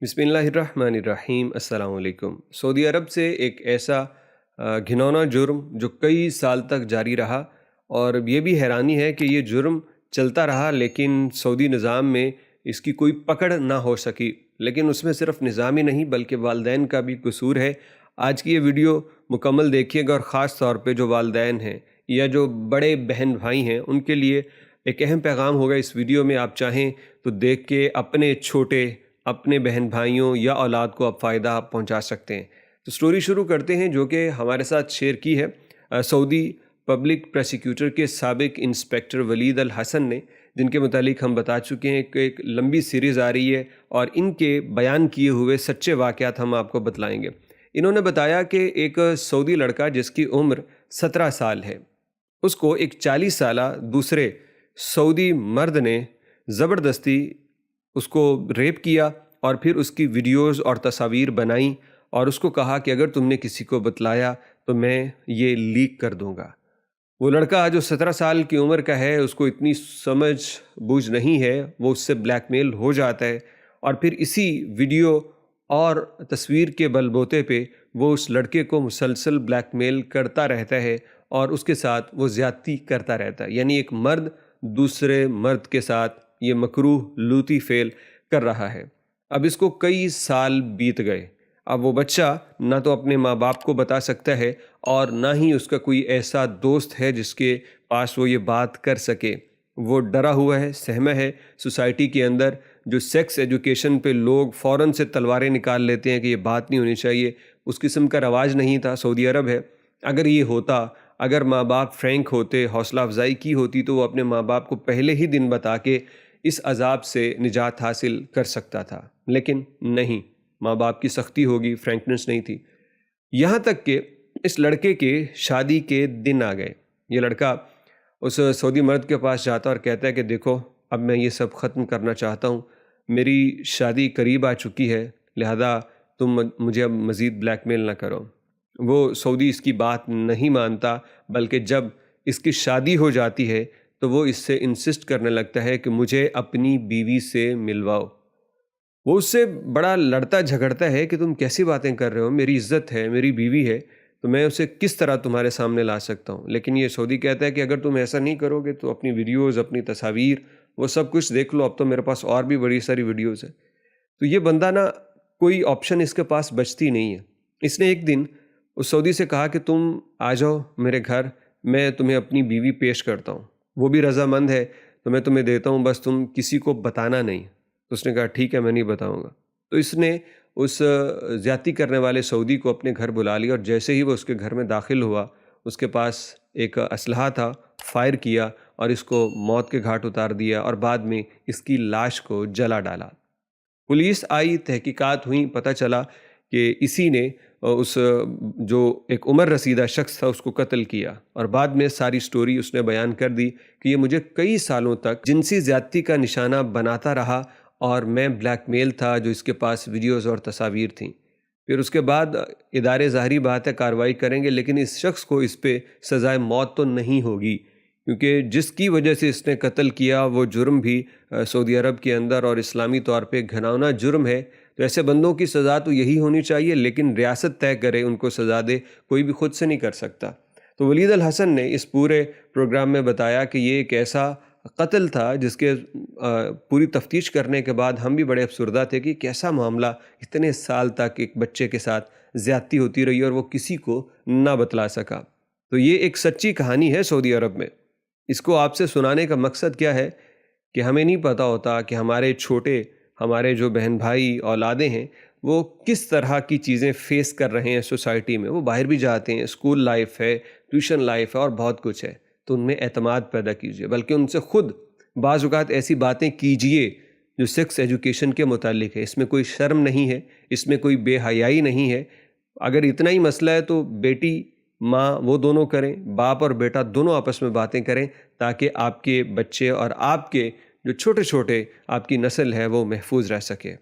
बिस्मिल्लाहिर्रहमानिर्रहीम। अस्सलाम वालेकुम। सऊदी अरब से एक ऐसा घिनौना जुर्म जो कई साल तक जारी रहा, और ये भी हैरानी है कि ये जुर्म चलता रहा लेकिन सऊदी निज़ाम में इसकी कोई पकड़ ना हो सकी। लेकिन उसमें सिर्फ निज़ाम ही नहीं बल्कि वालदैन का भी कसूर है। आज की ये वीडियो मुकम्मल देखिएगा, और ख़ास तौर पे जो वालदैन हैं या जो बड़े बहन भाई हैं उनके लिए एक अहम पैगाम होगा इस वीडियो में। आप चाहें तो देख के अपने छोटे अपने बहन भाइयों या औलाद को आप फ़ायदा आप पहुंचा सकते हैं। तो स्टोरी शुरू करते हैं जो कि हमारे साथ शेयर की है सऊदी पब्लिक प्रोसिक्यूटर के साबिक इंस्पेक्टर वलीद अल हसन ने, जिनके मुतालिक हम बता चुके हैं कि एक लंबी सीरीज़ आ रही है और इनके बयान किए हुए सच्चे वाक़यात हम आपको बतलाएंगे। इन्होंने बताया कि एक सऊदी लड़का जिसकी उम्र 17 साल है, उसको एक 40 साला दूसरे सऊदी मर्द ने ज़बरदस्ती उसको रेप किया और फिर उसकी वीडियोज़ और तस्वीर बनाई और उसको कहा कि अगर तुमने किसी को बतलाया तो मैं ये लीक कर दूंगा। वो लड़का जो 17 साल की उम्र का है, उसको इतनी समझ बूझ नहीं है, वो उससे ब्लैकमेल हो जाता है और फिर इसी वीडियो और तस्वीर के बलबूते पे वो उस लड़के को मुसलसल ब्लैकमेल करता रहता है और उसके साथ वो ज़्यादती करता रहता है। यानी एक मर्द दूसरे मर्द के साथ ये मकरूह लूती फेल कर रहा है। अब इसको कई साल बीत गए। अब वो बच्चा ना तो अपने माँ बाप को बता सकता है और ना ही उसका कोई ऐसा दोस्त है जिसके पास वो ये बात कर सके। वो डरा हुआ है, सहमा है। सोसाइटी के अंदर जो सेक्स एजुकेशन पे लोग फ़ौरन से तलवारें निकाल लेते हैं कि ये बात नहीं होनी चाहिए, उस किस्म का रवाज नहीं था। सऊदी अरब है। अगर ये होता, अगर माँ बाप फ्रैंक होते, हौसला अफजाई की होती, तो वो अपने माँ बाप को पहले ही दिन बता के इस अजाब से निजात हासिल कर सकता था। लेकिन नहीं, माँ बाप की सख्ती होगी, फ्रैंकनेस नहीं थी। यहाँ तक कि इस लड़के के शादी के दिन आ गए। ये लड़का उस सऊदी मर्द के पास जाता और कहता है कि देखो, अब मैं ये सब ख़त्म करना चाहता हूँ, मेरी शादी करीब आ चुकी है, लिहाजा तुम मुझे अब मज़ीद ब्लैकमेल ना करो। वो सऊदी इसकी बात नहीं मानता, बल्कि जब इसकी शादी हो जाती है तो वो इससे इंसिस्ट करने लगता है कि मुझे अपनी बीवी से मिलवाओ। वो उससे बड़ा लड़ता झगड़ता है कि तुम कैसी बातें कर रहे हो, मेरी इज़्ज़त है, मेरी बीवी है, तो मैं उसे किस तरह तुम्हारे सामने ला सकता हूँ। लेकिन ये सऊदी कहता है कि अगर तुम ऐसा नहीं करोगे तो अपनी वीडियोज़, अपनी तस्वीर, वो सब कुछ देख लो, अब तो मेरे पास और भी बड़ी सारी वीडियोज़ हैं। तो ये बंदा ना, कोई ऑप्शन इसके पास बचती नहीं है। इसने एक दिन उस सऊदी से कहा कि तुम आ जाओ मेरे घर, मैं तुम्हें अपनी बीवी पेश करता हूँ, वो भी रज़ामंद है, तो मैं तुम्हें देता हूँ, बस तुम किसी को बताना नहीं। तो उसने कहा ठीक है, मैं नहीं बताऊँगा। तो इसने उस ज़्यादती करने वाले सऊदी को अपने घर बुला लिया और जैसे ही वो उसके घर में दाखिल हुआ, उसके पास एक असलहा था, फायर किया और इसको मौत के घाट उतार दिया और बाद में इसकी लाश को जला डाला। पुलिस आई, तहकीकात हुई, पता चला कि इसी ने उस जो एक उम्र रसीदा शख्स था उसको कत्ल किया। और बाद में सारी स्टोरी उसने बयान कर दी कि ये मुझे कई सालों तक जिनसी ज़्यादती का निशाना बनाता रहा और मैं ब्लैकमेल था जो इसके पास वीडियोज़ और तस्वीर थीं। फिर उसके बाद इदारे ज़ाहिरी बात है कार्रवाई करेंगे, लेकिन इस शख्स को इस पे सज़ाए मौत तो नहीं होगी, क्योंकि जिसकी वजह से इसने कत्ल किया वो जुर्म भी सऊदी अरब के अंदर और इस्लामी तौर पे घिनौना जुर्म है। तो ऐसे बंदों की सज़ा तो यही होनी चाहिए, लेकिन रियासत तय करे, उनको सज़ा दे, कोई भी खुद से नहीं कर सकता। तो वलीद अल हसन ने इस पूरे प्रोग्राम में बताया कि ये एक ऐसा कत्ल था जिसके पूरी तफ्तीश करने के बाद हम भी बड़े अफसरदा थे कि कैसा मामला, इतने साल तक एक बच्चे के साथ ज़्यादती होती रही और वो किसी को ना बतला सका। तो ये एक सच्ची कहानी है सऊदी अरब में। इसको आपसे सुनाने का मकसद क्या है कि हमें नहीं पता होता कि हमारे छोटे, हमारे जो बहन भाई औलादे हैं, वो किस तरह की चीज़ें फ़ेस कर रहे हैं सोसाइटी में। वो बाहर भी जाते हैं, स्कूल लाइफ है, ट्यूशन लाइफ है और बहुत कुछ है। तो उनमें एतमाद पैदा कीजिए, बल्कि उनसे ख़ुद बाज़ औक़ात ऐसी बातें कीजिए जो सेक्स एजुकेशन के मुतालिक है। इसमें कोई शर्म नहीं है, इसमें कोई बेहयाई नहीं है। अगर इतना ही मसला है तो बेटी माँ वो दोनों करें, बाप और बेटा दोनों आपस में बातें करें, ताकि आपके बच्चे और आपके जो छोटे छोटे आपकी नस्ल है वो महफूज रह सके।